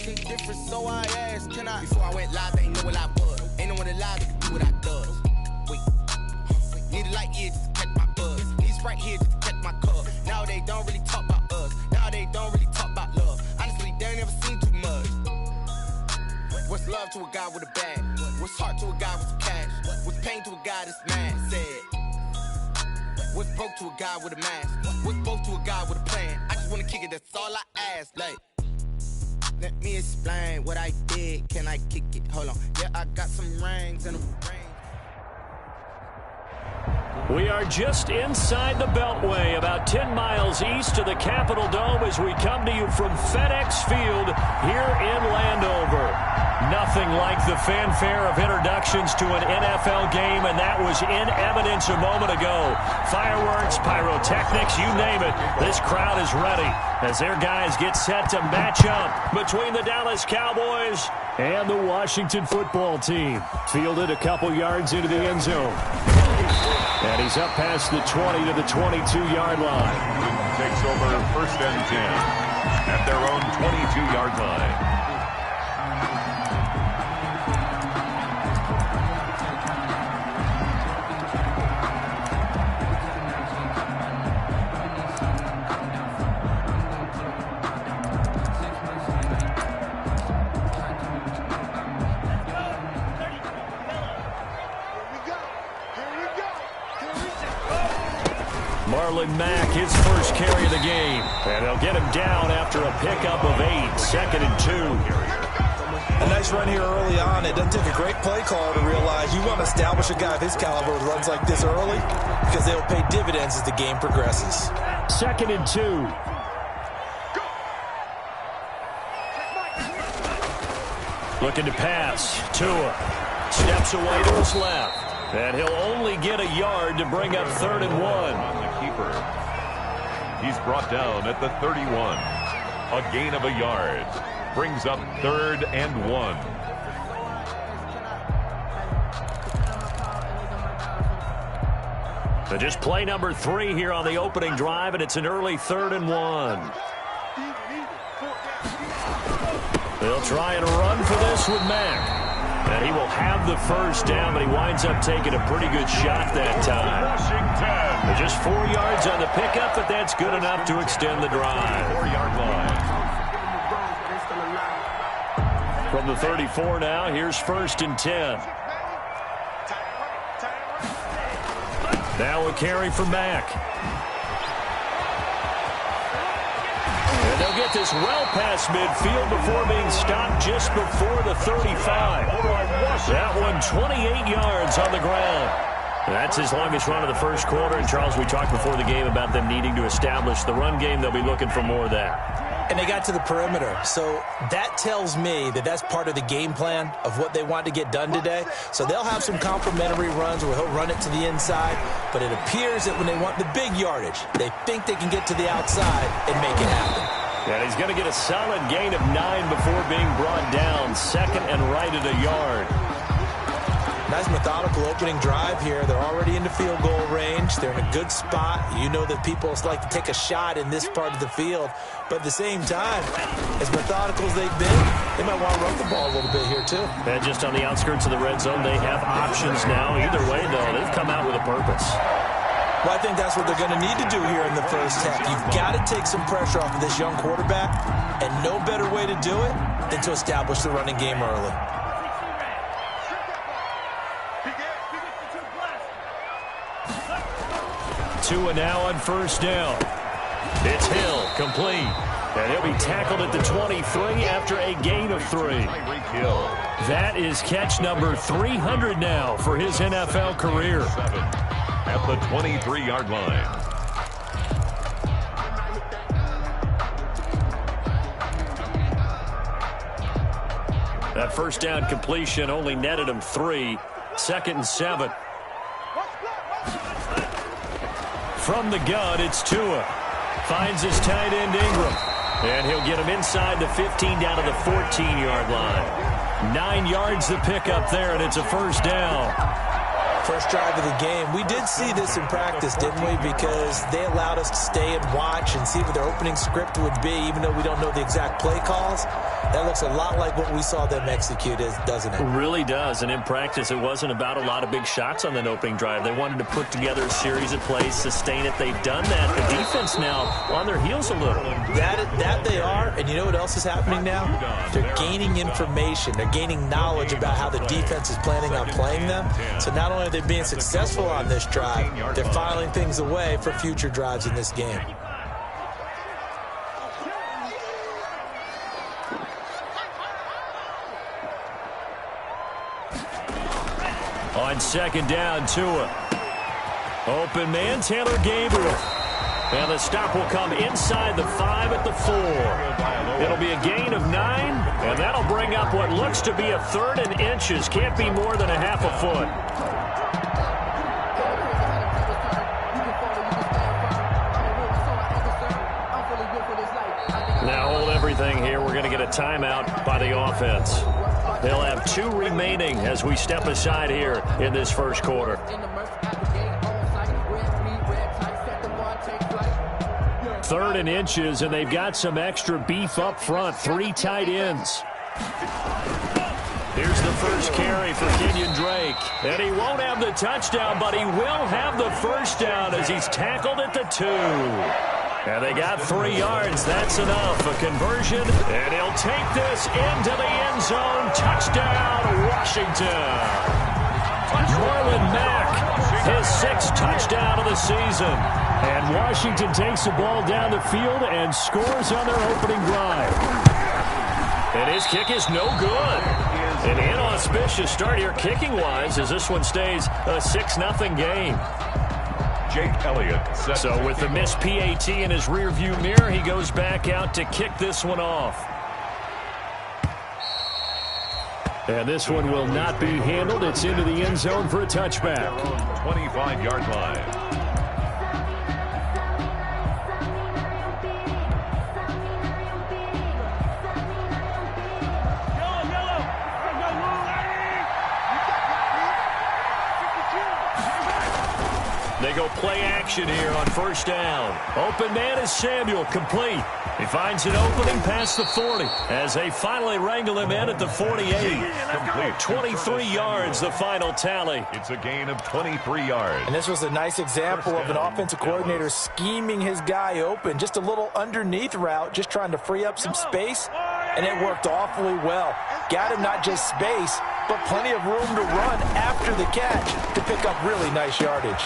looking different, so I asked, can I? Before I went live, they ain't know what I was. Ain't no one alive that can do what I does. Wait, need a light here just to catch my buzz. Need Sprite here just to catch my cup. Now they don't really talk about us. Now they don't really talk about love. Honestly, they ain't never seen too much. What's love to a guy with a bag? What's heart to a guy with some cash? What's pain to a guy that's mad? Said. What's broke to a guy with a mask? What's both to a guy with a plan? I just wanna kick it, that's all I ask. Like, let me explain what I did. Can I kick it? Hold on. Yeah, I got some rings and a ring. We are just inside the Beltway, about 10 miles east of the Capitol Dome as we come to you from FedEx Field here in Landover. Nothing like the fanfare of introductions to an NFL game, and that was in evidence a moment ago. Fireworks, pyrotechnics, you name it. This crowd is ready as their guys get set to match up between the Dallas Cowboys and the Washington football team. Fielded a couple yards into the end zone. And he's up past the 20 to the 22-yard line. Takes over first and 10 at their own 22-yard line. Marlon Mack, his first carry of the game. And they'll get him down after a pickup of 8, 2nd and 2. A nice run here early on. It doesn't take a great play caller to realize you want to establish a guy of his caliber with runs like this early because they'll pay dividends as the game progresses. 2nd and 2. Looking to pass. Tua steps away to his left. And he'll only get a yard to bring up 3rd and 1. He's brought down at the 31. A gain of a yard. Brings up 3rd and 1. So just play number 3 here on the opening drive, and it's an early 3rd and 1. They'll try and run for this with Mack. And he will have the first down, but he winds up taking a pretty good shot that time. Washington. Just 4 yards on the pickup, but that's good enough to extend the drive. 4-yard line. From the 34 now, here's 1st and 10. Now a carry for Mack. And they'll get this well past midfield before being stopped just before the 35. That one 28 yards on the ground. That's his longest run of the first quarter. And, Charles, we talked before the game about them needing to establish the run game. They'll be looking for more of that. And they got to the perimeter. So that tells me that that's part of the game plan of what they want to get done today. So they'll have some complementary runs where he'll run it to the inside. But it appears that when they want the big yardage, they think they can get to the outside and make it happen. And he's going to get a solid gain of 9 before being brought down. 2nd and right at a yard. Nice methodical opening drive here. They're already in the field goal range. They're in a good spot. You know that people like to take a shot in this part of the field. But at the same time, as methodical as they've been, they might want to run the ball a little bit here too. And just on the outskirts of the red zone, they have options now. Either way, though, they've come out with a purpose. Well, I think that's what they're going to need to do here in the first half. You've got to take some pressure off of this young quarterback, and no better way to do it than to establish the running game early. Tua now on 1st down. It's Hill, complete. And he'll be tackled at the 23 after a gain of 3. That is catch number 300 now for his NFL career. 7 at the 23-yard line. That first down completion only netted him 3. 2nd and 7. From the gun, it's Tua. Finds his tight end Ingram. And he'll get him inside the 15 down to the 14-yard line. 9 yards to pick up there, and it's a first down. First drive of the game. We did see this in practice, didn't we? Because they allowed us to stay and watch and see what their opening script would be, even though we don't know the exact play calls. That looks a lot like what we saw them execute, doesn't it? It really does. And in practice, it wasn't about a lot of big shots on that opening drive. They wanted to put together a series of plays, sustain it. They've done that. The defense now on their heels a little. That they are. And you know what else is happening now? They're gaining information. They're gaining knowledge about how the defense is planning on playing them. So not only are they being successful on this drive, they're filing things away for future drives in this game. On second down, Tua. Open man, Taylor Gabriel. And the stop will come inside the 5 at the 4. It'll be a gain of 9, and that'll bring up what looks to be a 3rd and inches. Can't be more than a half a foot. Now hold everything here. We're going to get a timeout by the offense. They'll have 2 remaining as we step aside here in this first quarter. 3rd and inches, and they've got some extra beef up front. 3 tight ends. Here's the first carry for Kenyon Drake. And he won't have the touchdown, but he will have the first down as he's tackled at the 2. And they got 3 yards. That's enough. A conversion, and he'll take this into the end zone. Touchdown, Washington. Marlon Mack, his 6th touchdown of the season. And Washington takes the ball down the field and scores on their opening drive. And his kick is no good. An inauspicious start here kicking-wise as this one stays a 6-0 game. Jake Elliott. So with the missed PAT in his rearview mirror, he goes back out to kick this one off. And this one will not be handled. It's into the end zone for a touchback. 25-yard line. They go play action here on first down. Open man is Samuel, complete. He finds an opening past the 40 as they finally wrangle him in at the 48. Complete. 23 yards, the final tally. It's a gain of 23 yards. And this was a nice example of an offensive coordinator scheming his guy open. Just a little underneath route, just trying to free up some space, and it worked awfully well. Got him not just space, but plenty of room to run after the catch to pick up really nice yardage.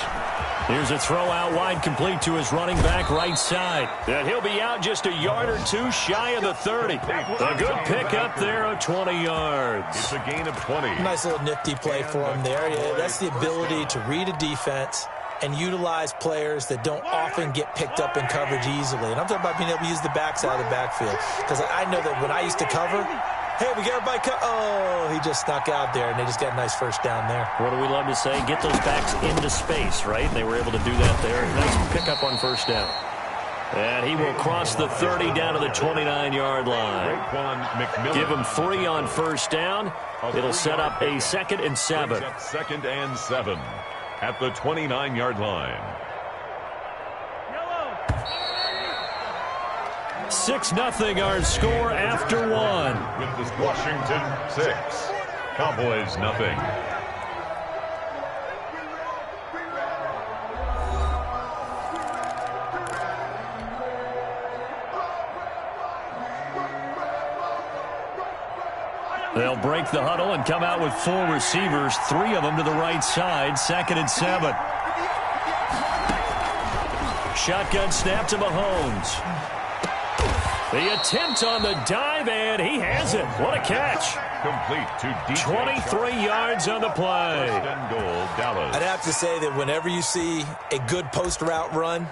Here's a throw out wide, complete to his running back right side. And he'll be out just a yard or 2 shy of the 30. A good pick up there of 20 yards. It's a gain of 20. Nice little nifty play for him there. Yeah, that's the ability to read a defense and utilize players that don't often get picked up in coverage easily. And I'm talking about being able to use the backside of the backfield. Because I know that when I used to cover, hey, we got everybody oh, he just snuck out there, and they just got a nice first down there. What do we love to say? Get those backs into space, right? And they were able to do that there. Nice pickup on first down. And he will cross the 30 down to the 29-yard line. Give him 3 on first down. It'll set up a 2nd and 7. 2nd and 7 at the 29-yard line. 6-0 our score after 1. With this Washington 6, Cowboys nothing. They'll break the huddle and come out with 4 receivers, 3 of them to the right side, 2nd and 7. Shotgun snap to Mahomes. The attempt on the dive, and he has it. What a catch. Complete to DJ 23 yards on the play. First and goal, Dallas. I'd have to say that whenever you see a good post route run,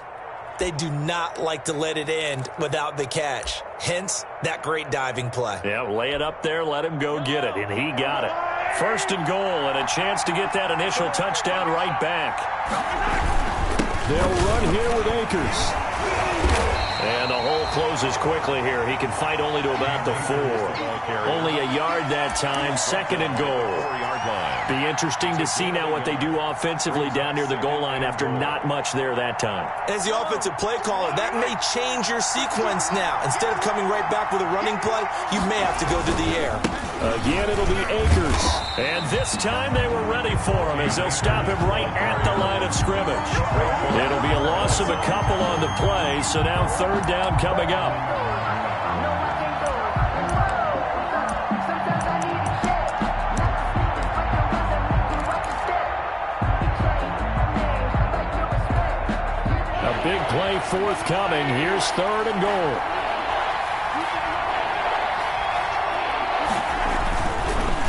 they do not like to let it end without the catch. Hence, that great diving play. Yeah, lay it up there, let him go get it, and he got it. First and goal, and a chance to get that initial touchdown right back. They'll run here with Akers. And the hole closes closes quickly here. He can fight only to about the 4. Only a yard that time, 2nd and goal. Be interesting to see now what they do offensively down near the goal line after not much there that time. As the offensive play caller, that may change your sequence now. Instead of coming right back with a running play, you may have to go to the air. Again, it'll be Akers. And this time they were ready for him as they'll stop him right at the line of scrimmage. It'll be a loss of a couple on the play, so now 3rd down coming up. A big play forthcoming. Here's 3rd and goal.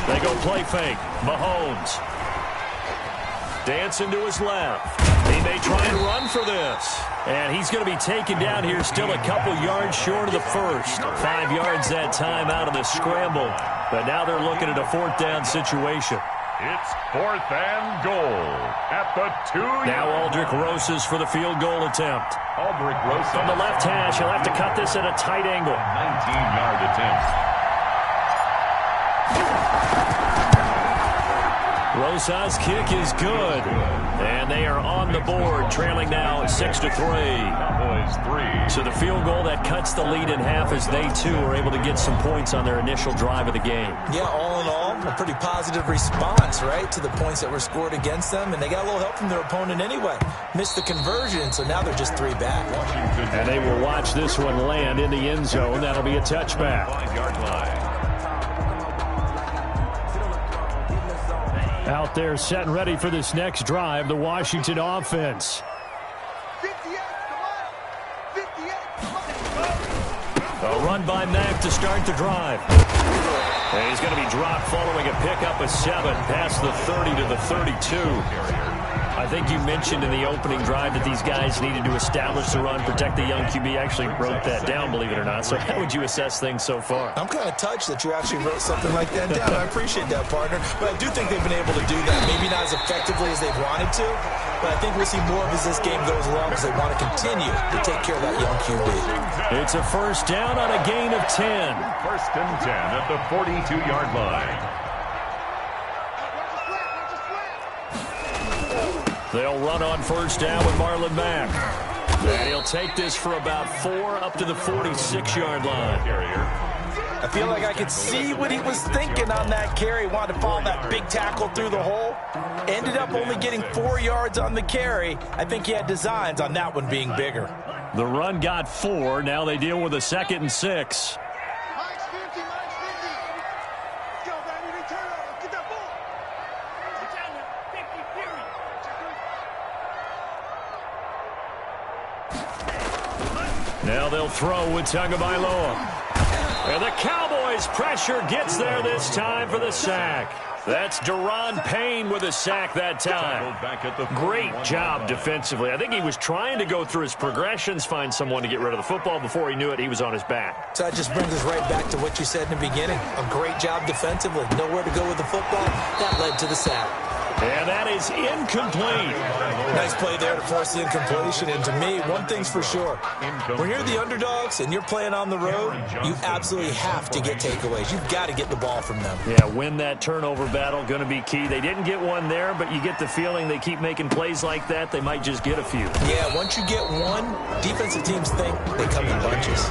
They go play fake. Mahomes. Dancing to his left. He may try and run for this. And he's going to be taken down here still a couple yards short of the first. 5 yards that time out of the scramble. But now they're looking at a 4th down situation. It's 4th and goal at the 2-yard. Now Aldrick Rosas for the field goal attempt. Aldrick Rosas. From the left hash, he'll have to cut this at a tight angle. 19-yard attempt. Rosas' kick is good. And they are on the board, trailing now 6-3. Cowboys 3. So the field goal that cuts the lead in half as they, too, are able to get some points on their initial drive of the game. Yeah, all in all, a pretty positive response, right, to the points that were scored against them. And they got a little help from their opponent anyway. Missed the conversion, so now they're just 3 back. And they will watch this one land in the end zone. That'll be a touchback. 5-yard line. Out there set and ready for this next drive, the Washington offense. A run by Mack to start the drive. And he's going to be dropped following a pickup of 7 past the 30 to the 32. I think you mentioned in the opening drive that these guys needed to establish the run, protect the young QB. I actually wrote that down, believe it or not. So how would you assess things so far? I'm kind of touched that you actually wrote something like that down. I appreciate that, partner. But I do think they've been able to do that. Maybe not as effectively as they've wanted to, but I think we'll see more of as this game goes along because they want to continue to take care of that young QB. It's a 1st down on a gain of 10. 1st and 10 at the 42-yard line. They'll run on 1st down with Marlon Mack. And he'll take this for about 4 up to the 46-yard line. I feel like I could see what he was thinking on that carry. Wanted to follow that big tackle through the hole. Ended up only getting 4 yards on the carry. I think he had designs on that one being bigger. The run got 4. Now they deal with a 2nd and 6. Now they'll throw with Tagovailoa. And the Cowboys' pressure gets there this time for the sack. That's Daron Payne with a sack that time. Great job defensively. I think he was trying to go through his progressions, find someone to get rid of the football. Before he knew it, he was on his back. So that just brings us right back to what you said in the beginning. A great job defensively. Nowhere to go with the football. That led to the sack. And that is incomplete. Nice play there to force the incompletion. And to me, one thing's for sure. When you're the underdogs and you're playing on the road, you absolutely have to get takeaways. You've got to get the ball from them. Yeah, win that turnover battle, going to be key. They didn't get one there, but you get the feeling they keep making plays like that, they might just get a few. Yeah, once you get one, defensive teams think they come in bunches.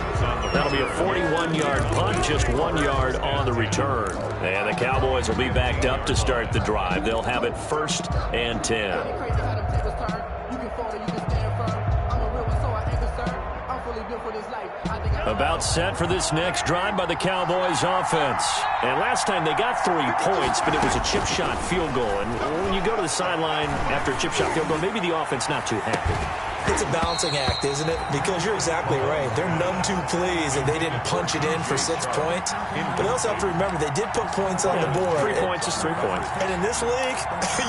That'll be a 41-yard punt, just 1 yard on the return. And the Cowboys will be backed up to start the drive. They'll have it 1st and 10. About set for this next drive by the Cowboys offense. And last time they got 3 points, but it was a chip shot field goal. And when you go to the sideline after a chip shot field goal, maybe the offense not too happy. It's a balancing act, isn't it? Because you're exactly right. They're none too pleased that they didn't punch it in for 6 points. But they also have to remember they did put points on the board. 3 points is 3 points. And in this league,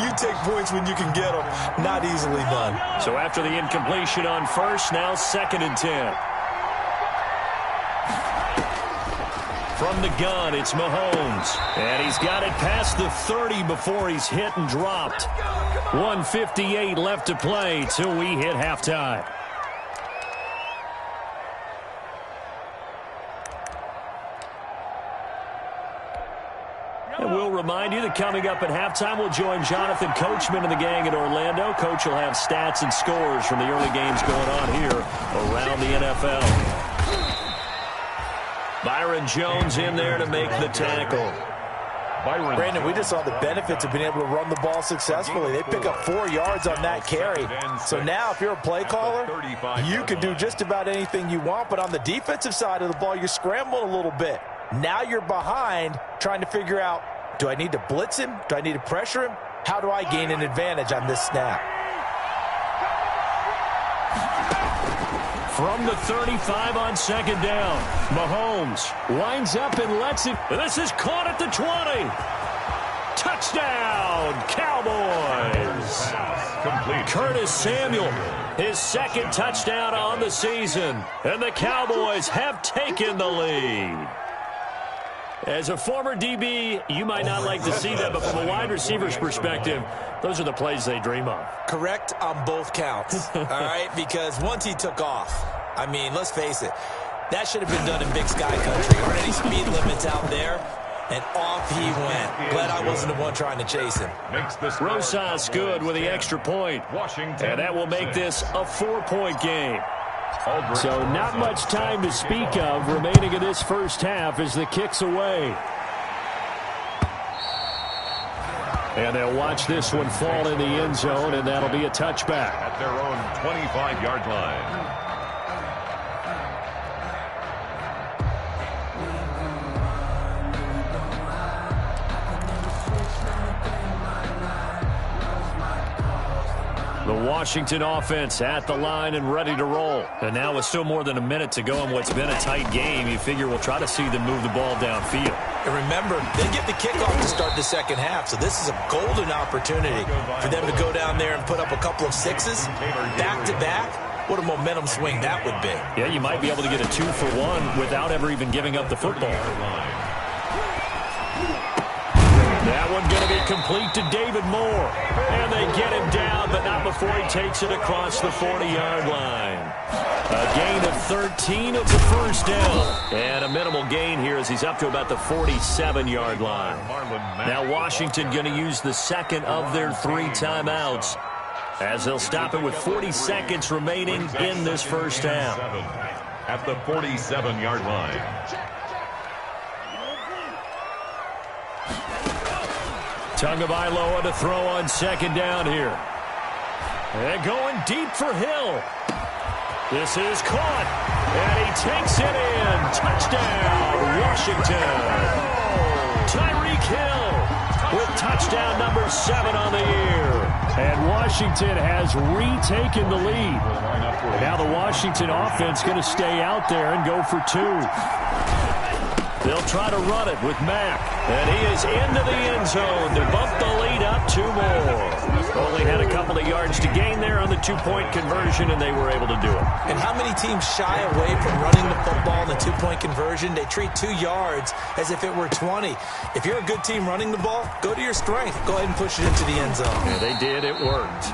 you take points when you can get them. Not easily done. So after the incompletion on 1st, now 2nd and 10. From the gun, it's Mahomes. And he's got it past the 30 before he's hit and dropped. 1:58 left to play till we hit halftime. And we'll remind you that coming up at halftime, we'll join Jonathan Coachman and the gang in Orlando. Coach will have stats and scores from the early games going on here around the NFL. Byron Jones in there to make the tackle. Brandon, we just saw the benefits of being able to run the ball successfully. They pick up 4 yards on that carry. So now if you're a play caller, you can do just about anything you want. But on the defensive side of the ball, you're scrambling a little bit. Now you're behind trying to figure out, do I need to blitz him? Do I need to pressure him? How do I gain an advantage on this snap? From the 35 on second down, Mahomes winds up and lets it. This is caught at the 20. Touchdown, Cowboys. Complete. Curtis Samuel, his second touchdown on the season. And the Cowboys have taken the lead. As a former DB, you might not like to see that, but from a wide receiver's perspective, those are the plays they dream of. Correct on both counts, all right? Because once he took off, I mean, let's face it, that should have been done in Big Sky country. Aren't any speed limits out there? And off he went. Glad I wasn't the one trying to chase him. Rosas good with the extra point. And that will make this a 4-point game. So not much time to speak of remaining in this first half as the kick's away. And they'll watch this one fall in the end zone, and that'll be a touchback. At their own 25-yard line. The Washington offense at the line and ready to roll. And now with still more than a minute to go in what's been a tight game, you figure we'll try to see them move the ball downfield. And remember, they get the kickoff to start the second half, so this is a golden opportunity for them to go down there and put up a couple of sixes back-to-back. What a momentum swing that would be. Yeah, you might be able to get a 2-for-1 without ever even giving up the football. That one going to be complete to David Moore. And they get him down, but not before he takes it across the 40-yard line. A gain of 13. It's a first down. And a minimal gain here as he's up to about the 47-yard line. Now Washington going to use the second of their 3 timeouts as they'll stop it with 40 seconds remaining in this first half. At the 47-yard line. Tagovailoa to throw on second down here. And going deep for Hill. This is caught. And he takes it in. Touchdown, Washington. Tyreek Hill with touchdown number 7 on the year. And Washington has retaken the lead. Now the Washington offense going to stay out there and go for 2. They'll try to run it with Mack. And he is into the end zone to bump the lead up 2 more. Only had a couple of yards to gain there on the 2-point conversion, and they were able to do it. And how many teams shy away from running the football in the 2-point conversion? They treat 2 yards as if it were 20. If you're a good team running the ball, go to your strength. Go ahead and push it into the end zone. Yeah, they did. It worked.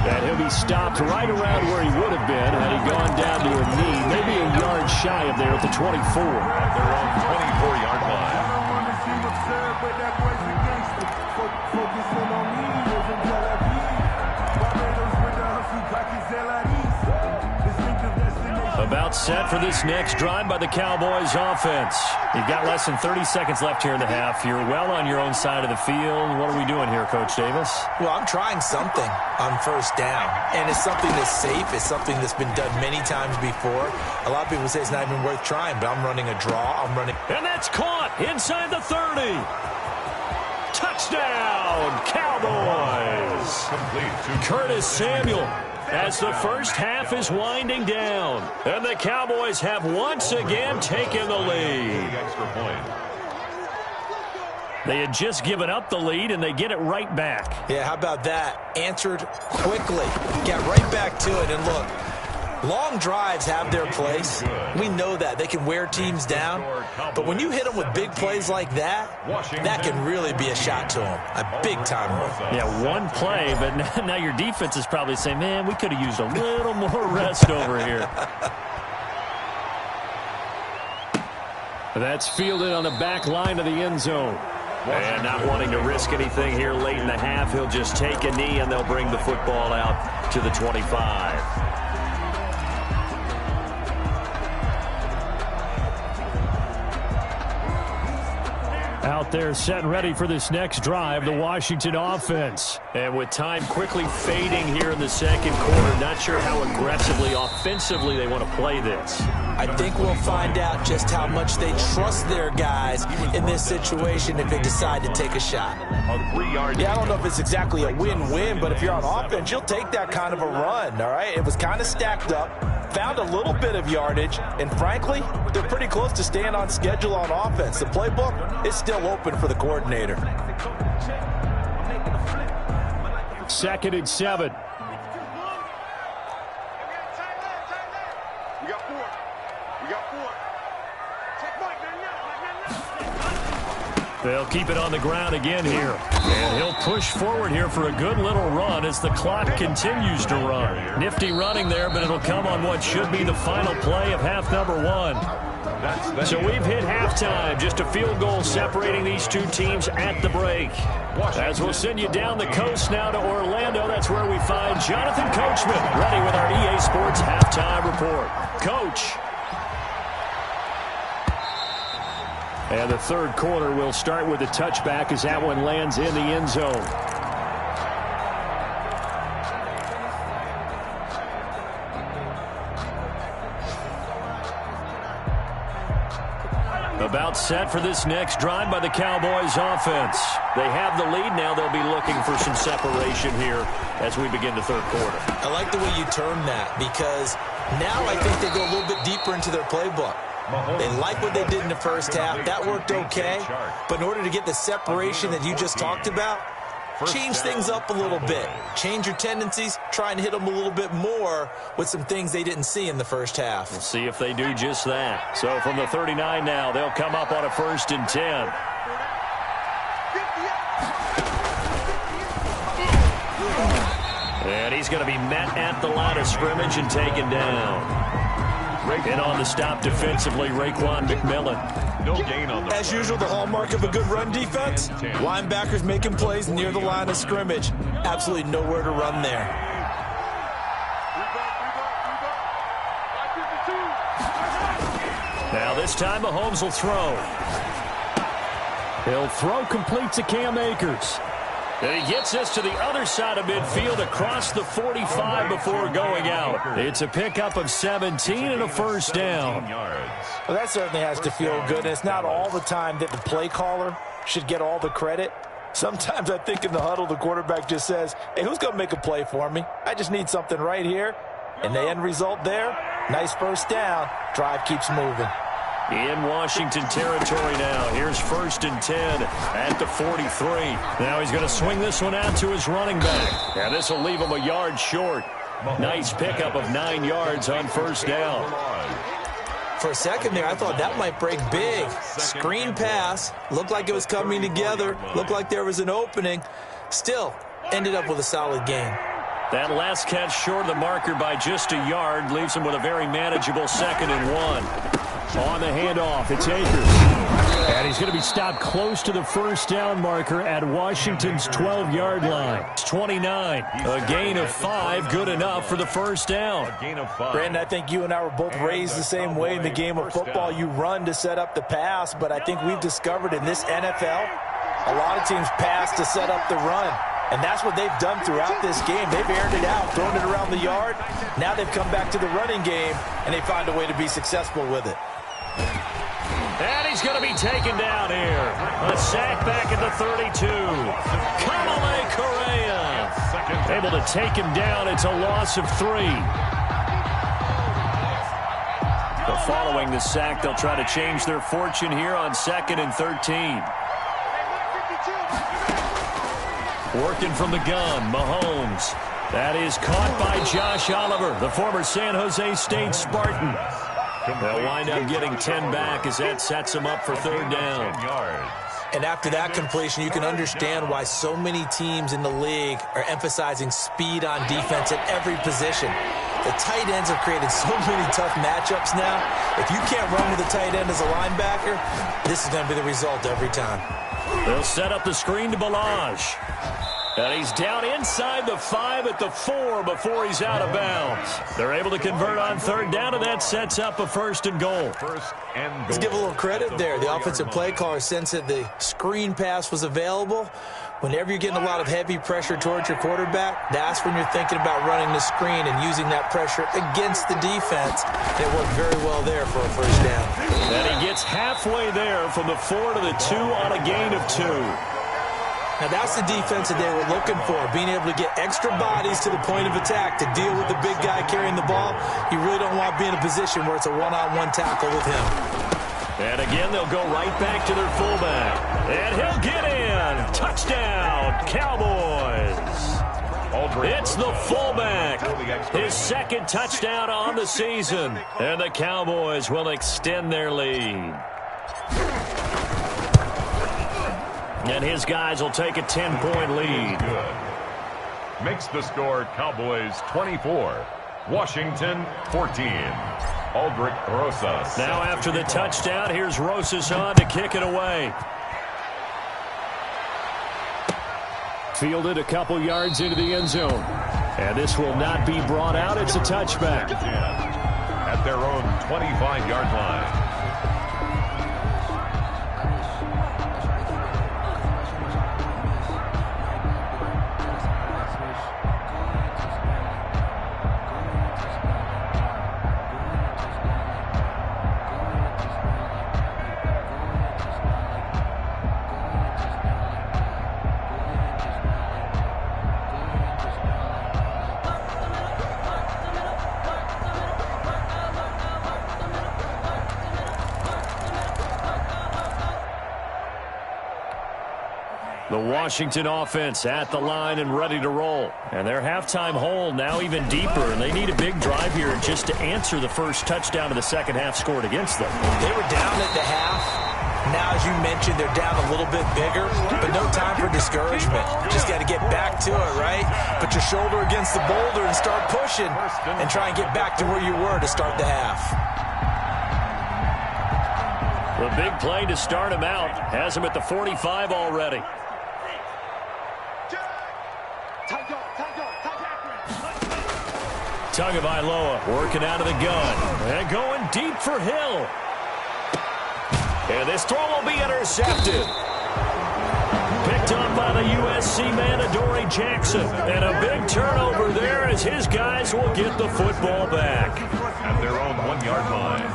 And he'll be stopped right around where he would have been had he gone down to a knee, maybe a yard shy of there at the 24. At their own 24-yard line. About set for this next drive by the Cowboys offense. You've got less than 30 seconds left here in the half. You're well on your own side of the field. What are we doing here, Coach Davis? Well, I'm trying something on first down, and it's something that's safe. It's something that's been done many times before. A lot of people say it's not even worth trying, but I'm running a draw. And that's caught inside the 30. Touchdown, Cowboys. Curtis Samuel. As the first half is winding down. And the Cowboys have once again taken the lead. They had just given up the lead, and they get it right back. Yeah, how about that? Answered quickly. Got right back to it, and look. Long drives have their place. We know that. They can wear teams down. But when you hit them with big plays like that, that can really be a shot to them. A big-time one. Yeah, one play, but now your defense is probably saying, man, we could have used a little more rest over here. That's fielded on the back line of the end zone. And not wanting to risk anything here late in the half, he'll just take a knee and they'll bring the football out to the 25. Out there set and ready for this next drive, the Washington offense. And with time quickly fading here in the second quarter, not sure how aggressively, offensively they want to play this. I think we'll find out just how much they trust their guys in this situation if they decide to take a shot. Yeah, I don't know if it's exactly a win-win, but if you're on offense, you'll take that kind of a run, all right? It was kind of stacked up, found a little bit of yardage, and frankly, they're pretty close to staying on schedule on offense. The playbook is still open for the coordinator. 2nd and 7. They'll keep it on the ground again here. And he'll push forward here for a good little run as the clock continues to run. Nifty running there, but it'll come on what should be the final play of half number 1. So we've hit halftime. Just a field goal separating these two teams at the break. As we'll send you down the coast now to Orlando, that's where we find Jonathan Coachman ready with our EA Sports halftime report. Coach. And the third quarter will start with a touchback as that one lands in the end zone. About set for this next drive by the Cowboys offense. They have the lead now. They'll be looking for some separation here as we begin the third quarter. I like the way you term that because now I think they go a little bit deeper into their playbook. They like what they did in the first half. That worked okay. But in order to get the separation that you just talked about, change things up a little bit. Change your tendencies. Try and hit them a little bit more with some things they didn't see in the first half. We'll see if they do just that. So from the 39 now, they'll come up on a 1st and 10. And he's going to be met at the line of scrimmage and taken down. And on the stop defensively, Raekwon McMillan. No gain on the As usual, the hallmark of a good run defense, linebackers making plays near the line of scrimmage. Absolutely nowhere to run there. Now this time Mahomes will throw. He'll throw complete to Cam Akers. And he gets us to the other side of midfield across the 45 before going out. It's a pickup of 17 and a 1st down. Well, that certainly has to feel good. And it's not all the time that the play caller should get all the credit. Sometimes I think in the huddle, the quarterback just says, hey, who's going to make a play for me? I just need something right here. And the end result there, nice 1st down. Drive keeps moving. In Washington territory now. Here's 1st and 10 at the 43. Now he's going to swing this one out to his running back. And this will leave him a yard short. Nice pickup of 9 yards on 1st down. For a second there, I thought that might break big. Screen pass. Looked like it was coming together. Looked like there was an opening. Still, ended up with a solid gain. That last catch short of the marker by just a yard leaves him with a very manageable 2nd and 1. On the handoff, it's Akers. And he's going to be stopped close to the 1st down marker at Washington's 12-yard line. It's 29. A gain of 5, good enough for the 1st down. Brandon, I think you and I were both raised the same way in the game of football. You run to set up the pass, but I think we've discovered in this NFL, a lot of teams pass to set up the run. And that's what they've done throughout this game. They've aired it out, thrown it around the yard. Now they've come back to the running game, and they find a way to be successful with it. And he's going to be taken down here. A sack back at the 32. Kamale Correa able to take him down. It's a loss of 3. But following the sack, they'll try to change their fortune here on 2nd and 13. Working from the gun, Mahomes. That is caught by Josh Oliver, the former San Jose State Spartan. They'll wind up getting 10 back as that sets them up for 3rd down. And after that completion, you can understand why so many teams in the league are emphasizing speed on defense at every position. The tight ends have created so many tough matchups now. If you can't run with a tight end as a linebacker, this is going to be the result every time. They'll set up the screen to Balaj. And he's down inside the 5 at the 4 before he's out of bounds. They're able to convert on third down, and that sets up a 1st and goal. Let's give a little credit there. The offensive play caller sensed that the screen pass was available. Whenever you're getting a lot of heavy pressure towards your quarterback, that's when you're thinking about running the screen and using that pressure against the defense. It worked very well there for a 1st down. And he gets halfway there from the 4 to the 2 on a gain of 2. Now, that's the defense that they were looking for, being able to get extra bodies to the point of attack to deal with the big guy carrying the ball. You really don't want to be in a position where it's a one-on-one tackle with him. And again, they'll go right back to their fullback. And he'll get in. Touchdown, Cowboys. It's the fullback. His 2nd touchdown on the season. And the Cowboys will extend their lead. And his guys will take a 10-point lead. Good. Makes the score Cowboys 24, Washington 14. Aldrich Rosas. Now after the touchdown, here's Rosas on to kick it away. Fielded a couple yards into the end zone. And this will not be brought out. It's a touchback. At their own 25-yard line. The Washington offense at the line and ready to roll. And their halftime hole now even deeper, and they need a big drive here just to answer the first touchdown of the second half scored against them. They were down at the half. Now, as you mentioned, they're down a little bit bigger, but no time for discouragement. Just got to get back to it, right? Put your shoulder against the boulder and start pushing and try and get back to where you were to start the half. The big play to start him out has him at the 45 already. Tagovailoa working out of the gun and going deep for Hill. And this throw will be intercepted. Picked up by the USC man, Adoree Jackson. And a big turnover there as his guys will get the football back. At their own 1-yard line.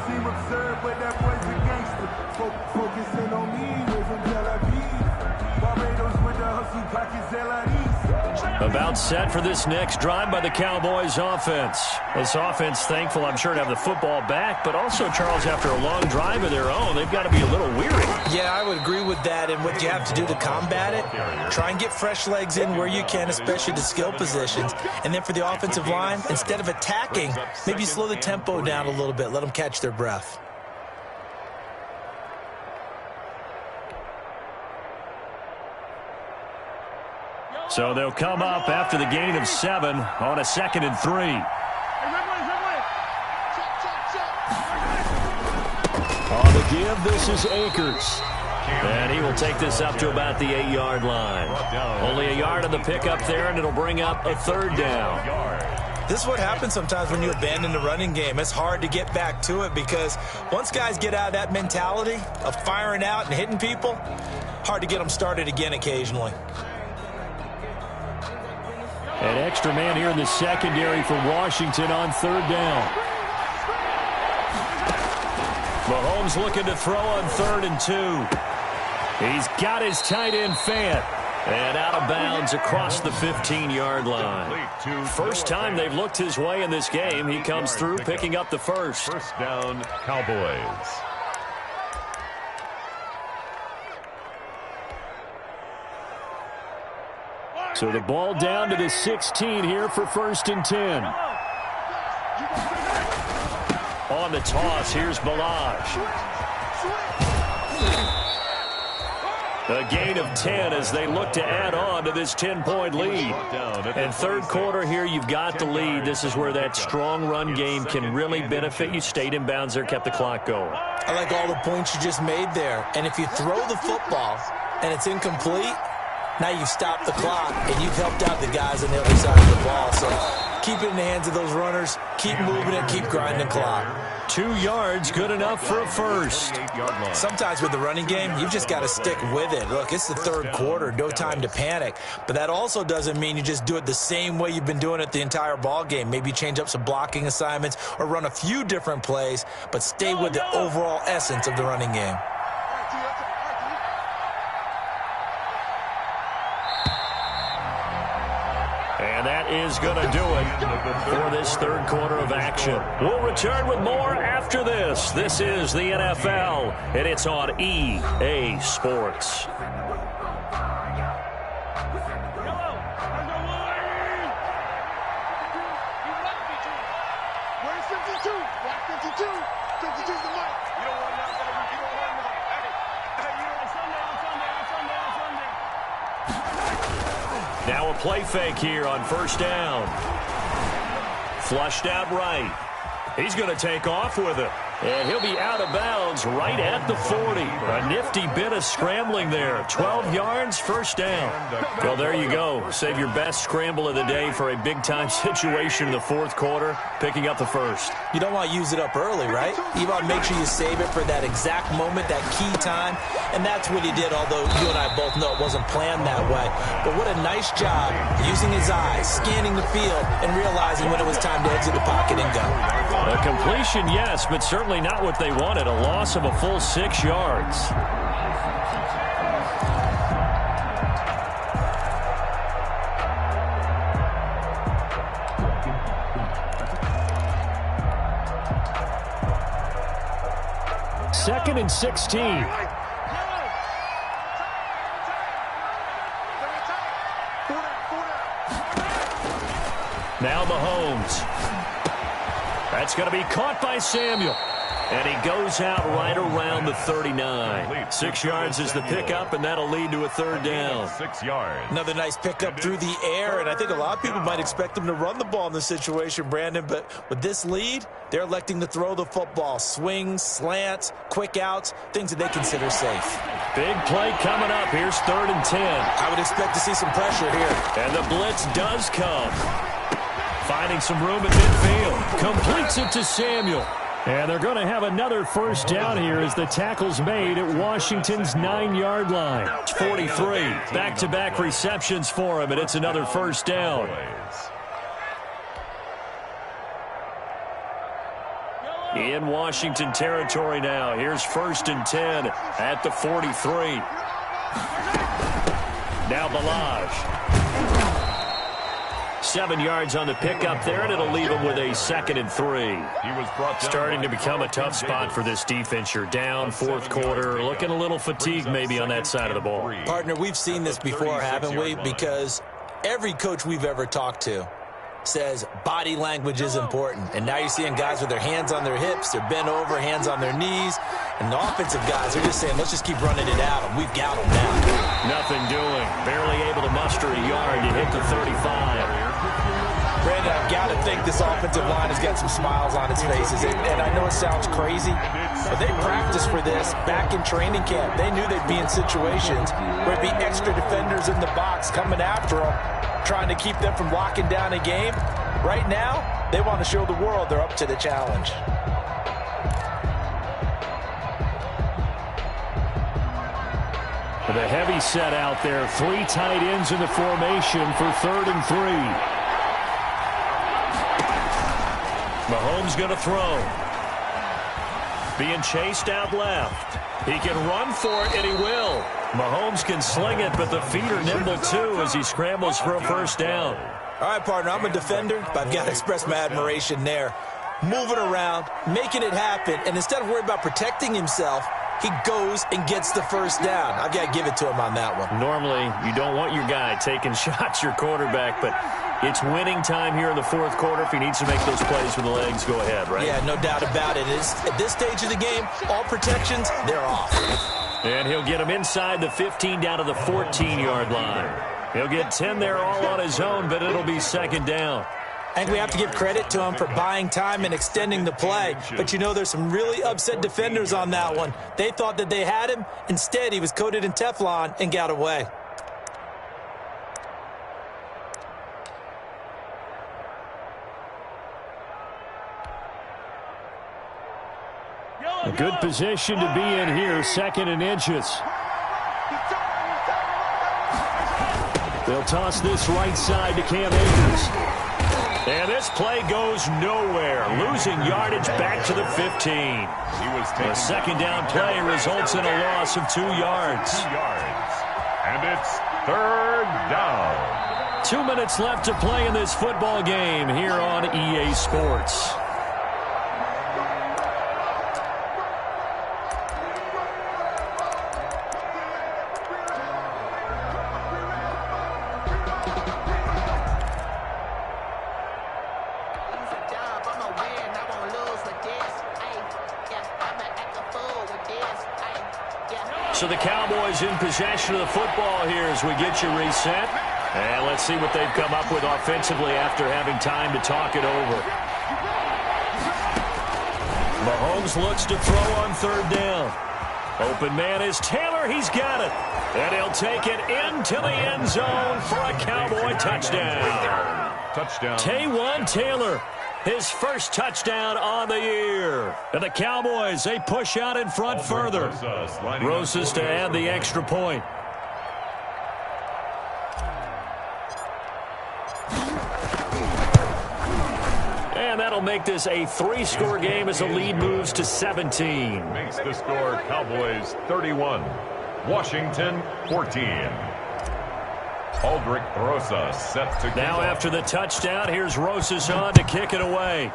About set for this next drive by the Cowboys offense. This offense thankful, I'm sure, to have the football back, but also, Charles, after a long drive of their own, they've got to be a little weary. Yeah, I would agree with that, and what you have to do to combat it, try and get fresh legs in where you can, especially the skill positions. And then for the offensive line, instead of attacking, maybe slow the tempo down a little bit, let them catch their breath. So they'll come up after the gain of 7 on a 2nd and 3. On the give, this is Akers. And he will take this up to about the 8-yard line. Only a yard on the pickup there, and it'll bring up a 3rd down. This is what happens sometimes when you abandon the running game. It's hard to get back to it because once guys get out of that mentality of firing out and hitting people, hard to get them started again occasionally. An extra man here in the secondary for Washington on 3rd down. Mahomes looking to throw on 3rd and 2. He's got his tight end Fant. And out of bounds across the 15-yard line. First time they've looked his way in this game. He comes through picking up the first. First down, Cowboys. So the ball down to the 16 here for 1st and 10. On the toss, here's Balaj. A gain of 10 as they look to add on to this 10-point lead. And 3rd quarter here, you've got the lead. This is where that strong run game can really benefit you. Stayed in bounds there, kept the clock going. I like all the points you just made there. And if you throw the football, and it's incomplete, now you've stopped the clock, and you've helped out the guys on the other side of the ball. So keep it in the hands of those runners. Keep moving it. Keep grinding the clock. 2 yards, good enough for a first. Sometimes with the running game, you've just got to stick with it. Look, it's the third quarter. No time to panic. But that also doesn't mean you just do it the same way you've been doing it the entire ball game. Maybe change up some blocking assignments or run a few different plays, but stay with the overall essence of the running game. And that is going to do it for this third quarter of action. We'll return with more after this. This is the NFL, and it's on EA Sports. Where's 52? Black 52. 52's the mic. You don't want to know. You don't want to know. Hey, you know, Sunday. Now a play fake here on first down. Flushed out right. He's going to take off with it. And he'll be out of bounds right at the 40. A nifty bit of scrambling there. 12 yards, first down. Well, there you go. Save your best scramble of the day for a big-time situation in the fourth quarter, picking up the first. You don't want to use it up early, right? You want to make sure you save it for that exact moment, that key time. And that's what he did, although you and I both know it wasn't planned that way. But what a nice job using his eyes, scanning the field, and realizing when it was time to exit the pocket and go. A completion, yes, but certainly not what they wanted. A loss of a full 6 yards. Second and 16. Now Mahomes. That's going to be caught by Samuel. And he goes out right around the 39. 6 yards is the pickup, and that'll lead to a third down. 6 yards. Another nice pickup through the air, and I think a lot of people might expect him to run the ball in this situation, Brandon, but with this lead, they're electing to throw the football. Swings, slants, quick outs, things that they consider safe. Big play coming up. Here's 3rd and 10. I would expect to see some pressure here. And the blitz does come. Finding some room at midfield. Completes it to Samuel. And they're going to have another first down here as the tackle's made at Washington's 9-yard line. 43. Back-to-back receptions for him, and it's another first down. In Washington territory now. Here's 1st and 10 at the 43. Now Balaj. 7 yards on the pickup there, and it'll leave him with a 2nd and 3. Starting to become a tough spot for this defense. You're down, fourth quarter, looking a little fatigued maybe on that side of the ball. Partner, we've seen this before, haven't we? Because every coach we've ever talked to says body language is important. And now you're seeing guys with their hands on their hips, they're bent over, hands on their knees. And the offensive guys are just saying, let's just keep running it at them. We've got them now. Nothing doing. Barely able to muster a yard to hit the 35. Brandon, I've got to think this offensive line has got some smiles on its faces. And I know it sounds crazy, but they practiced for this back in training camp. They knew they'd be in situations where it'd be extra defenders in the box coming after them, trying to keep them from locking down a game. Right now, they want to show the world they're up to the challenge. The heavy set out there. 3 tight ends in the formation for 3rd and 3. Mahomes going to throw. Being chased out left. He can run for it, and he will. Mahomes can sling it, but the feet are nimble too as he scrambles for a first down. All right, partner, I'm a defender, but I've got to express my admiration there. Moving around, making it happen, and instead of worrying about protecting himself, he goes and gets the first down. I've got to give it to him on that one. Normally, you don't want your guy taking shots, your quarterback, but it's winning time here in the fourth quarter. If he needs to make those plays with the legs, go ahead, right? Yeah, no doubt about it. At this stage of the game, all protections, they're off. And he'll get him inside the 15 down to the 14-yard line. He'll get 10 there all on his own, but it'll be 2nd down. I think we have to give credit to him for buying time and extending the play. But, you know, there's some really upset defenders on that one. They thought that they had him. Instead, he was coated in Teflon and got away. A good position to be in here, 2nd and inches. They'll toss this right side to Cam Akers. And this play goes nowhere, losing yardage back to the 15. The second down play results in a loss of 2 yards. And it's 3rd down. 2 minutes left to play in this football game here on EA Sports. So the Cowboys in possession of the football here as we get you reset. And let's see what they've come up with offensively after having time to talk it over. Mahomes looks to throw on 3rd down. Open man is Taylor. He's got it. And he'll take it into the end zone for a Cowboy touchdown. Taywan Taylor. His first touchdown on the year. And the Cowboys, they push out in front further. Rosas to add the extra point. And that'll make this a 3-score game as the lead moves to 17. Makes the score Cowboys 31, Washington 14. Aldrich Rosas set to kick now off. After the touchdown, here's Rosas on to kick it away.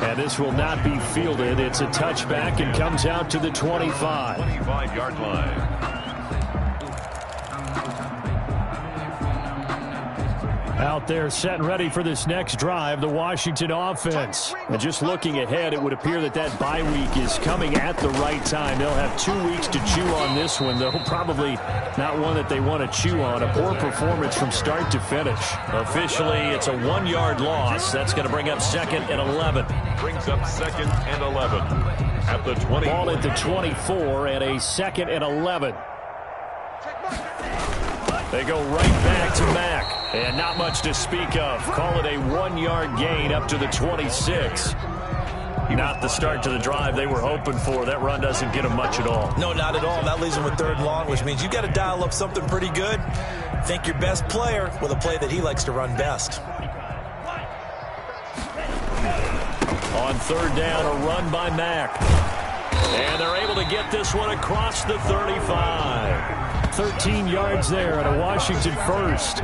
And this will not be fielded. It's a touchback and comes out to the 25. 25-yard line. Out there set and ready for this next drive, the Washington offense. And just looking ahead, it would appear that that bye week is coming at the right time. They'll have 2 weeks to chew on this one, though probably not one that they want to chew on. A poor performance from start to finish. Officially, it's a 1-yard loss. That's going to bring up 2nd and 11. Brings up 2nd and 11 at the 20. Ball at the 24 and a 2nd and 11. They go right back to Mack. And not much to speak of. Call it a 1-yard gain up to the 26. Not the start to the drive they were hoping for. That run doesn't get them much at all. No, not at all. That leaves them with 3rd and long, which means you've got to dial up something pretty good. Think your best player with a play that he likes to run best. On 3rd down, a run by Mack. And they're able to get this one across the 35. 13 yards there at a Washington first.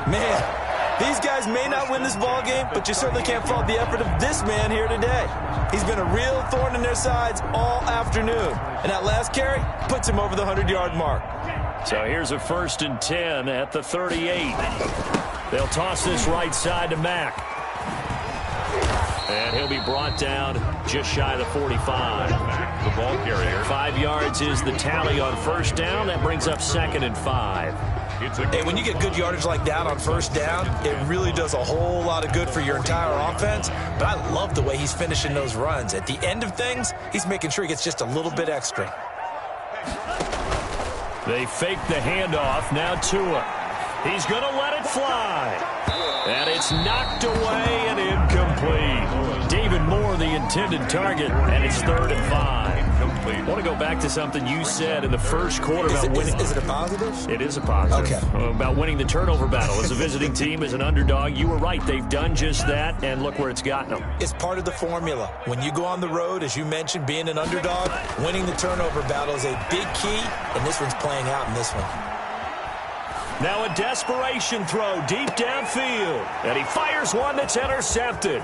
Man, these guys may not win this ball game, but you certainly can't fault the effort of this man here today. He's been a real thorn in their sides all afternoon. And that last carry puts him over the 100-yard mark. So here's a 1st and 10 at the 38. They'll toss this right side to Mack. And he'll be brought down just shy of the 45. The ball carrier. 5 yards is the tally on 1st down. That brings up 2nd and 5. Hey, when you get good yardage like that on 1st down, it really does a whole lot of good for your entire offense. But I love the way he's finishing those runs. At the end of things, he's making sure he gets just a little bit extra. They fake the handoff. Now Tua. He's going to let it fly. And it's knocked away and incomplete. David Moore, the intended target, and it's 3rd and 5. I want to go back to something you said in the first quarter about winning. Is it a positive? It is a positive. Okay. About winning the turnover battle. As a visiting team, as an underdog, you were right. They've done just that, and look where it's gotten them. It's part of the formula. When you go on the road, as you mentioned, being an underdog, winning the turnover battle is a big key, and this one's playing out in this one. Now a desperation throw deep downfield. And he fires one that's intercepted.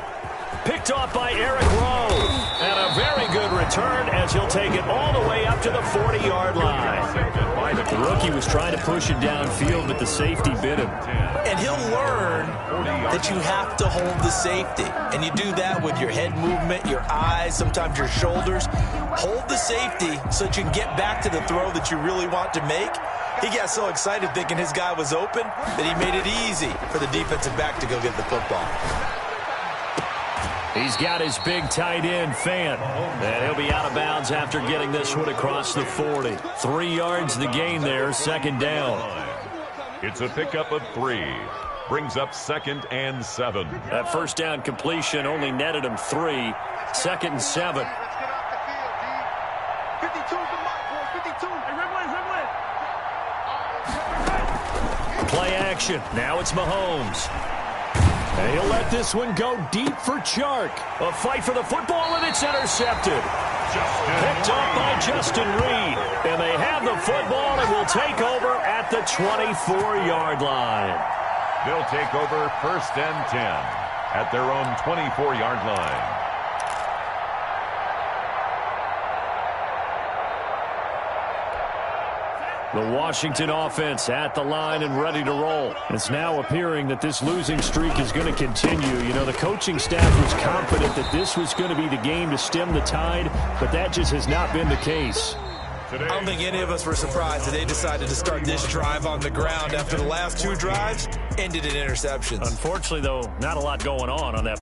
Picked off by Eric Rowe. And a very good return as he'll take it all the way up to the 40-yard line. The rookie was trying to push it downfield, but the safety bit him. And he'll learn that you have to hold the safety. And you do that with your head movement, your eyes, sometimes your shoulders. Hold the safety so that you can get back to the throw that you really want to make. He got so excited thinking his guy was open that he made it easy for the defensive back to go get the football. He's got his big tight end, Fan. And he'll be out of bounds after getting this one across the 40. 3 yards the gain there, second down. It's a pickup of 3. Brings up 2nd and 7. That first down completion only netted him 3. 2nd and 7. Let's get off the field, D. 52's the mark, boys. 52. Hey, Rimlin. Play action. Now it's Mahomes. And he'll let this one go deep for Chark. A fight for the football, and it's intercepted. Picked up by Justin Reed. And they have the football and will take over at the 24-yard line. They'll take over 1st and 10 at their own 24-yard line. The Washington offense at the line and ready to roll. It's now appearing that this losing streak is going to continue. You know, the coaching staff was confident that this was going to be the game to stem the tide, but that just has not been the case. I don't think any of us were surprised that they decided to start this drive on the ground after the last 2 drives ended in interceptions. Unfortunately, though, not a lot going on that